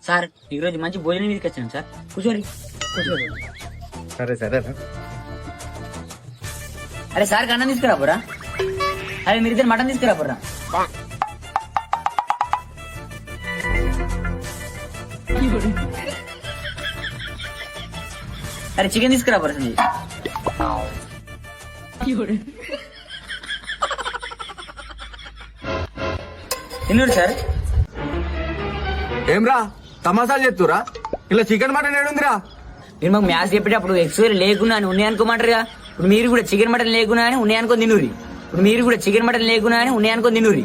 Sir ఈరోజు మంచి భోజనం మీదకి వచ్చాను సార్. కూర్చోరి. సరే సరే. అరే సార్ అన్నం తీసుకురా పోరా. అరే మీరిద్దరు మటన్ తీసుకురా పోరా. అరే చికెన్ తీసుకురా పోరా సంజయ్. తిన్నూరు సార్. ఏమ్రా తమాసాలు చెప్తురా? ఇలా చికెన్ మటన్ ఏడుందిరా? మీరు మాకు మ్యాథ్స్ చెప్పేటప్పుడు ఎక్స్వైర్ లేకున్నా అని ఉన్నాయి అనుకోమంటారుగా. ఇప్పుడు మీరు కూడా చికెన్ మటన్ లేకున్నా అని ఉన్నాయి అనుకో తిన్నూరి. ఇప్పుడు మీరు కూడా చికెన్ మటన్ లేకున్నా అని ఉన్నాయి అనుకో తిన్నూరి.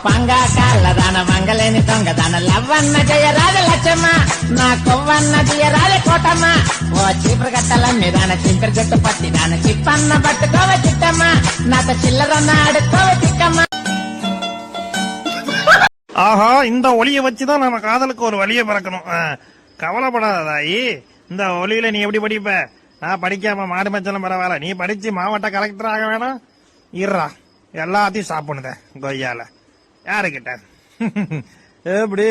పంగా కాళ్ళదాన మంగళని దొంగదాన లవ్వన్న జయరాజ లచ్చమ్మ నా కొవ్వన్న జయరాజ కోటమ్మ ఓ చీపురు గట్టల మీదాన చింపిరి జట్టు పట్టి దాన చిప్పన్న పట్టుకోవ చిట్టమ్మ నాతో చిల్లరన్న ఆడుకోవ చిక్కమ్మ. ஆஹா, இந்த ஒலியை வச்சுதான் நம்ம காதலுக்கு ஒரு வழியை பிறக்கணும். கவலைப்படாதாயி, இந்த ஒலியில நீ எப்படி படிப்ப? நான் படிக்காம மாடு மச்சலும் பரவாயில்ல, நீ படிச்சு மாவட்ட கலெக்டர் ஆக வேணாம். இருறா, எல்லாத்தையும் சாப்பிடுத கொய்யால. யாருக்கிட்ட எப்படி?